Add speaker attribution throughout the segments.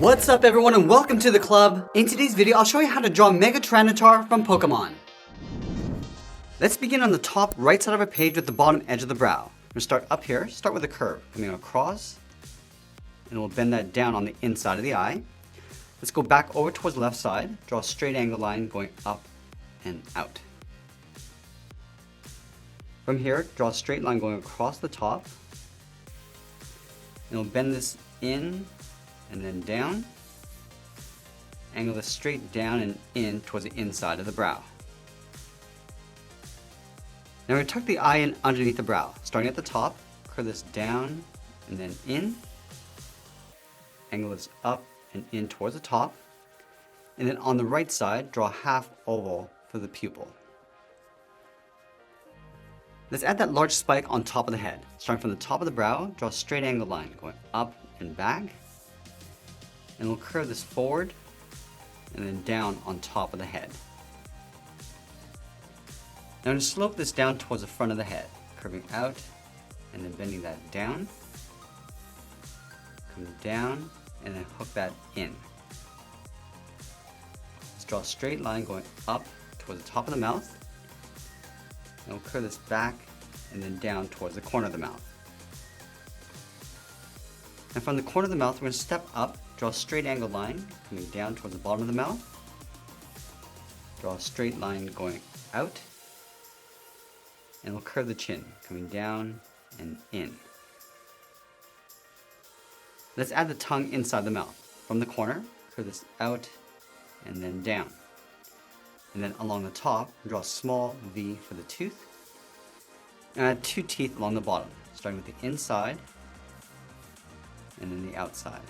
Speaker 1: What's up everyone and welcome to the club. In today's video, I'll show you how to draw Mega Tyranitar from Pokemon. Let's begin on the top right side of our page with the bottom edge of the brow. We're gonna start up here, start with a curve, coming across, and we'll bend that down on the inside of the eye. Let's go back over towards the left side, draw a straight angle line going up and out. From here, draw a straight line going across the top, and we'll bend this in and then down, angle this straight down and in towards the inside of the brow. Now we're going to tuck the eye in underneath the brow, starting at the top, curve this down and then in, angle this up and in towards the top, and then on the right side, draw a half oval for the pupil. Let's add that large spike on top of the head. Starting from the top of the brow, draw a straight angle line going up and back, and we'll curve this forward and then down on top of the head. Now I'm going to slope this down towards the front of the head, curving out and then bending that down, come down and then hook that in. Let's draw a straight line going up towards the top of the mouth, and we'll curve this back and then down towards the corner of the mouth. And from the corner of the mouth, we're going to step up, draw a straight angle line coming down towards the bottom of the mouth, draw a straight line going out, and we'll curve the chin coming down and in. Let's add the tongue inside the mouth. From the corner, curve this out and then down. And then along the top, draw a small V for the tooth, and add two teeth along the bottom, starting with the inside and then the outside.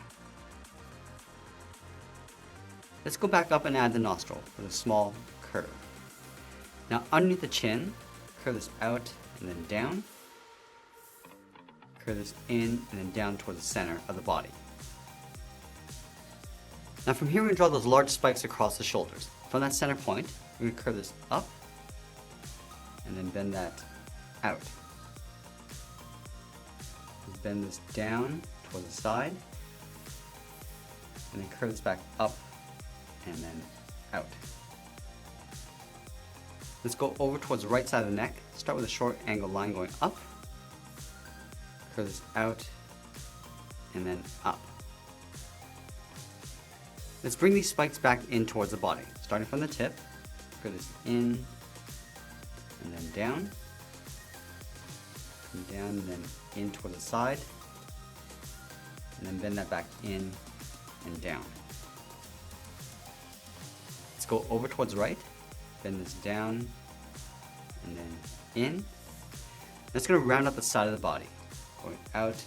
Speaker 1: Let's go back up and add the nostril with a small curve. Now underneath the chin, curve this out and then down, curve this in and then down toward the center of the body. Now from here we're going to draw those large spikes across the shoulders. From that center point, we're going to curve this up and then bend that out. Bend this down toward the side and then curve this back up and then out. Let's go over towards the right side of the neck. Start with a short angle line going up, curve this out and then up. Let's bring these spikes back in towards the body. Starting from the tip, curve this in and then down, come down and then in toward the side, and then bend that back in and down. Let's go over towards the right, bend this down and then in. That's going to round up the side of the body, going out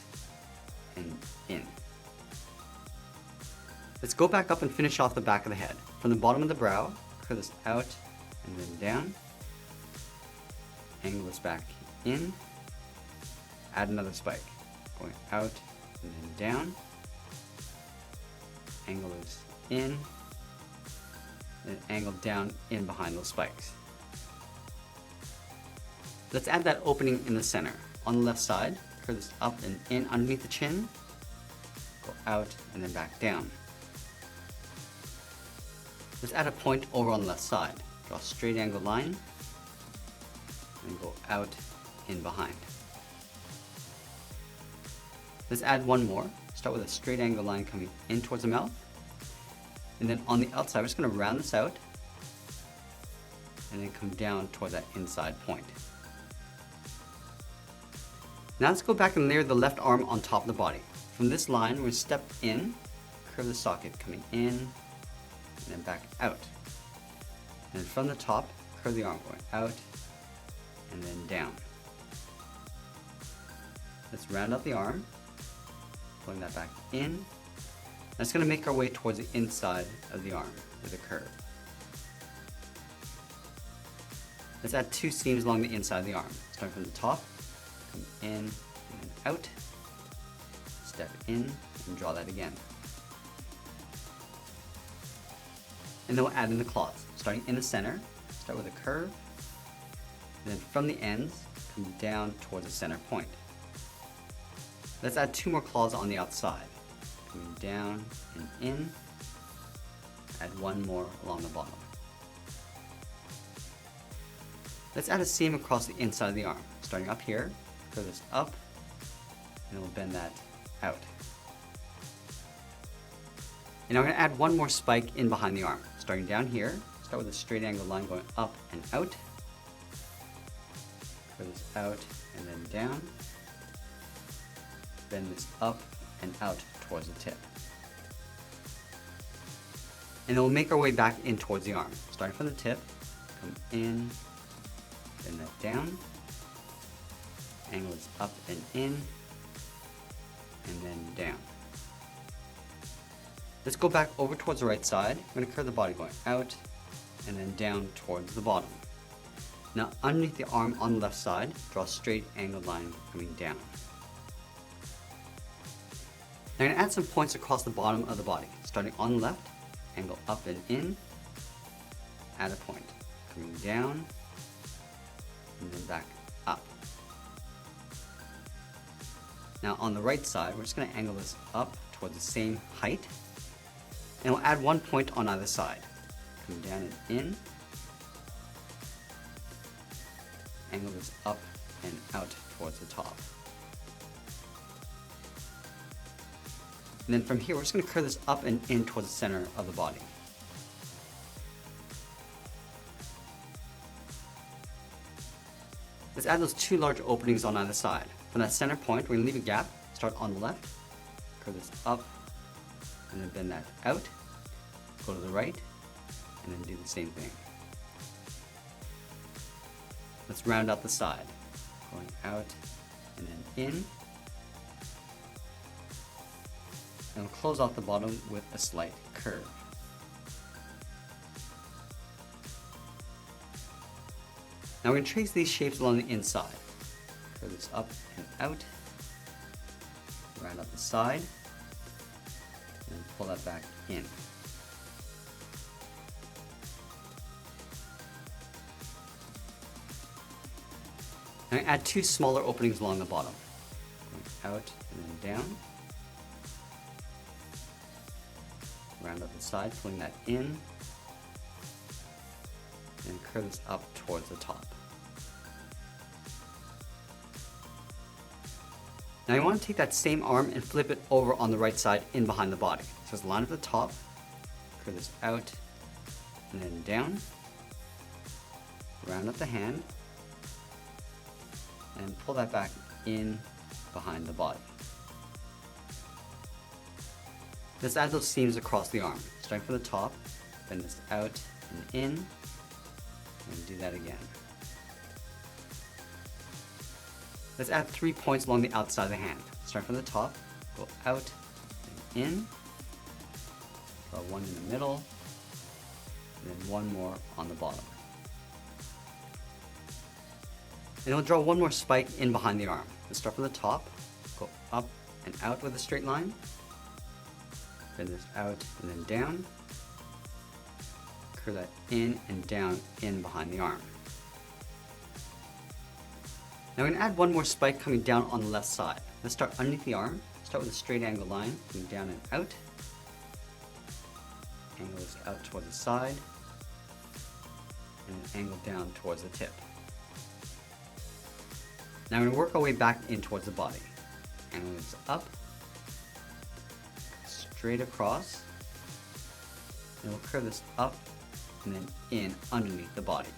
Speaker 1: and in. Let's go back up and finish off the back of the head. From the bottom of the brow, curve this out and then down, angle this back in, add another spike, going out and then down, angle this in, and angle down in behind those spikes. Let's add that opening in the center. On the left side, curve this up and in underneath the chin, go out and then back down. Let's add a point over on the left side. Draw a straight angle line and go out in behind. Let's add one more. Start with a straight angle line coming in towards the mouth. And then on the outside, we're just going to round this out and then come down toward that inside point. Now let's go back and layer the left arm on top of the body. From this line, we're going to step in, curve the socket coming in, and then back out. And then from the top, curve the arm going out and then down. Let's round out the arm, pulling that back in. That's going to make our way towards the inside of the arm with a curve. Let's add two seams along the inside of the arm. Starting from the top, come in and then out, step in and draw that again. And then we'll add in the claws. Starting in the center, start with a curve, and then from the ends, come down towards the center point. Let's add two more claws on the outside. coming down and in. Add one more along the bottom. Let's add a seam across the inside of the arm. Starting up here, curve this up, and we'll bend that out. And now we're going to add one more spike in behind the arm. Starting down here, start with a straight angle line going up and out. Curve this out and then down. Bend this up and out towards the tip. And then we'll make our way back in towards the arm. Starting from the tip, come in, bend that down, angle this up and in, and then down. Let's go back over towards the right side. I'm going to curve the body going out and then down towards the bottom. Now underneath the arm on the left side, draw a straight angled line coming down. Now I'm going to add some points across the bottom of the body. Starting on the left, angle up and in, add a point, coming down, and then back up. Now on the right side, we're just going to angle this up towards the same height, and we'll add one point on either side. Coming down and in, angle this up and out towards the top. And then from here, we're just going to curve this up and in towards the center of the body. Let's add those two large openings on either side. From that center point, we're going to leave a gap. Start on the left, curve this up, and then bend that out. Go to the right, and then do the same thing. Let's round out the side. Going out, and then in. And we'll close off the bottom with a slight curve. Now we're going to trace these shapes along the inside. Curve this up and out, round out the side, and pull that back in. Now add two smaller openings along the bottom. Going out and then down. Round up the side, pulling that in, and curve this up towards the top. Now you want to take that same arm and flip it over on the right side in behind the body. So let's line up the top, curve this out, and then down, round up the hand, and pull that back in behind the body. Let's add those seams across the arm. Starting from the top, bend this out and in, and do that again. Let's add 3 points along the outside of the hand. Start from the top, go out and in, draw one in the middle, and then one more on the bottom. And we'll draw one more spike in behind the arm. Let's start from the top, go up and out with a straight line, bend this out and then down, curve that in and down in behind the arm. Now we're going to add one more spike coming down on the left side. Let's start underneath the arm, start with a straight angle line, coming down and out, angle this out towards the side, and then angle down towards the tip. Now we're going to work our way back in towards the body. Angle this up, straight across, and we'll curve this up and then in underneath the body.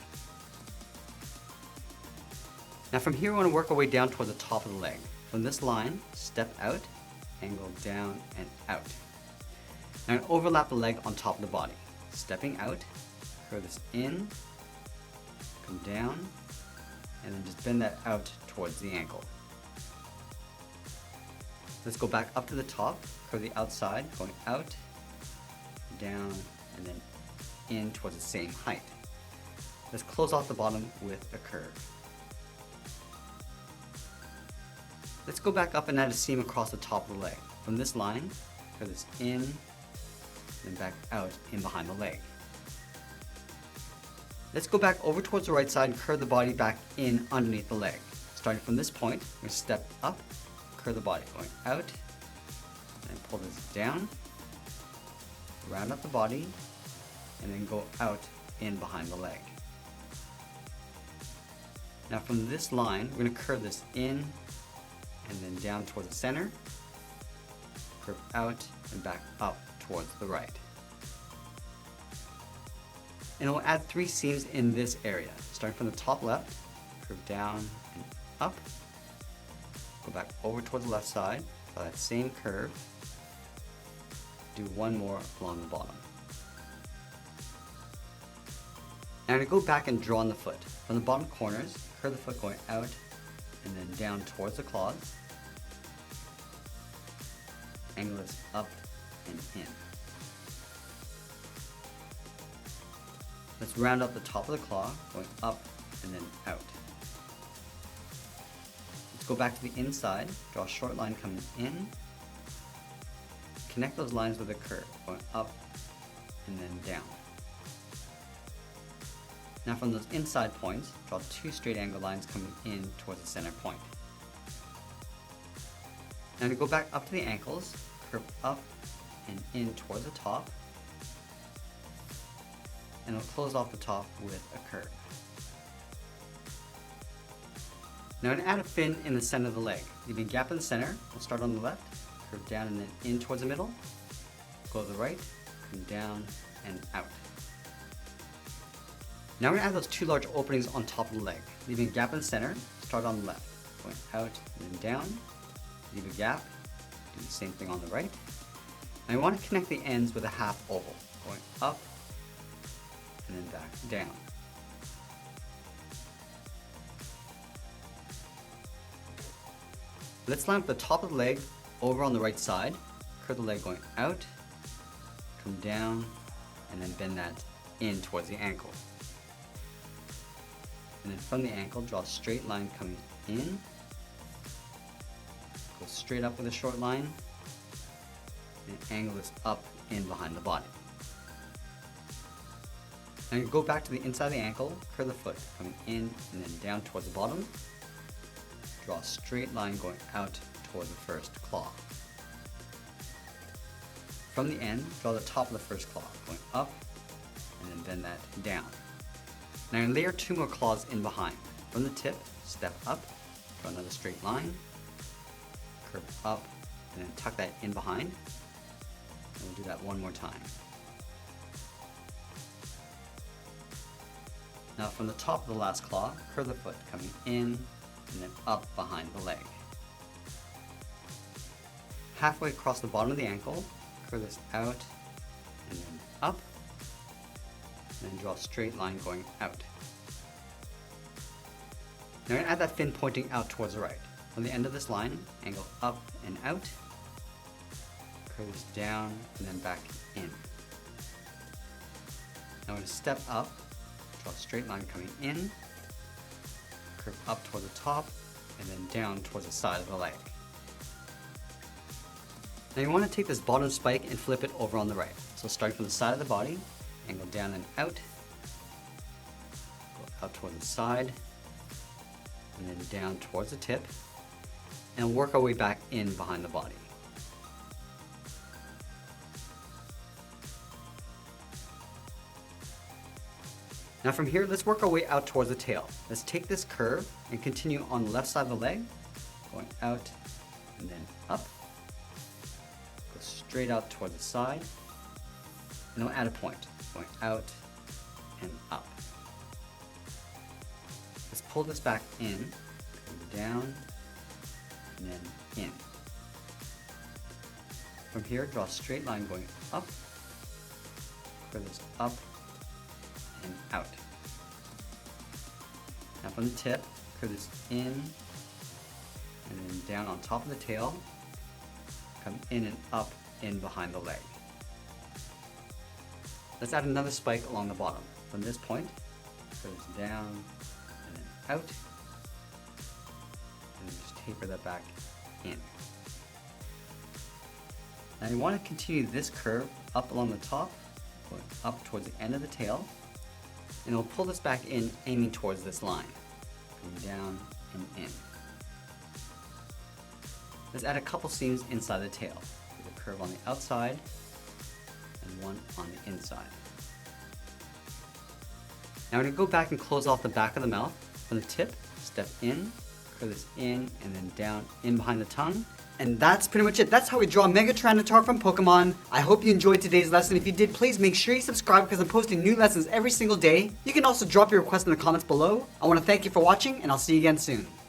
Speaker 1: Now from here we want to work our way down toward the top of the leg. From this line, step out, angle down and out. Now I'm going to overlap the leg on top of the body. Stepping out, curve this in, come down, and then just bend that out towards the ankle. Let's go back up to the top, curve the outside, going out, down, and then in towards the same height. Let's close off the bottom with a curve. Let's go back up and add a seam across the top of the leg. From this line, curve this in, then back out in behind the leg. Let's go back over towards the right side and curve the body back in underneath the leg. Starting from this point, we're going to step up, curve the body, going out, and pull this down, round up the body, and then go out in behind the leg. Now from this line, we're going to curve this in and then down towards the center, curve out and back up towards the right. And we'll add 3 seams in this area. Starting from the top left, curve down and up, go back over towards the left side, follow that same curve, do 1 more along the bottom. Now I'm going to go back and draw on the foot. From the bottom corners, curve the foot going out and then down towards the claws. Angle this up and in. Let's round up the top of the claw, going up and then out. Let's go back to the inside, draw a short line coming in. Connect those lines with a curve, going up and then down. Now from those inside points, draw 2 straight angle lines coming in towards the center point. Now to go back up to the ankles, curve up and in towards the top, and we'll close off the top with a curve. Now I'm going to add a fin in the center of the leg. Leaving a gap in the center, we'll start on the left, curve down and then in towards the middle, go to the right, come down and out. Now we're going to add those 2 large openings on top of the leg. Leaving a gap in the center, start on the left, going out and then down, leave a gap, do the same thing on the right. And I want to connect the ends with a half oval, going up and then back down. Let's line up the top of the leg over on the right side, curve the leg going out, come down, and then bend that in towards the ankle. And then from the ankle, draw a straight line coming in, go straight up with a short line, and angle this up in behind the body. Now you go back to the inside of the ankle, curve the foot, coming in and then down towards the bottom, draw a straight line going out toward the first claw. From the end, draw the top of the first claw, going up, and then bend that down. Now layer 2 more claws in behind. From the tip, step up, draw another straight line, curve up, and then tuck that in behind. And we'll do that 1 more time. Now from the top of the last claw, curve the foot, coming in and then up behind the leg. Halfway across the bottom of the ankle, curve this out and then up, and then draw a straight line going out. Now I'm going to add that fin pointing out towards the right. From the end of this line, angle up and out, curve this down and then back in. Now I'm going to step up, draw a straight line coming in, curve up towards the top, and then down towards the side of the leg. Now you want to take this bottom spike and flip it over on the right. So starting from the side of the body, angle down and out, go out toward the side, and then down towards the tip, and work our way back in behind the body. Now from here, let's work our way out towards the tail. Let's take this curve and continue on the left side of the leg, going out and then up, go straight out toward the side, and we'll add a point, going out and up. Let's pull this back in, come down, and then in. From here, draw a straight line going up, curve this up and out. Now from the tip, curve this in, and then down on top of the tail, come in and up in behind the leg. Let's add another spike along the bottom. From this point, curve this down and then out, and then just taper that back in. Now you want to continue this curve up along the top, going up towards the end of the tail, and we'll pull this back in, aiming towards this line, coming down and in. Let's add a couple seams inside the tail, with a curve on the outside and one on the inside. Now we're going to go back and close off the back of the mouth. From the tip, step in, curve this in, and then down in behind the tongue. And that's pretty much it. That's how we draw Mega Tyranitar from Pokemon. I hope you enjoyed today's lesson. If you did, please make sure you subscribe because I'm posting new lessons every single day. You can also drop your request in the comments below. I want to thank you for watching, and I'll see you again soon.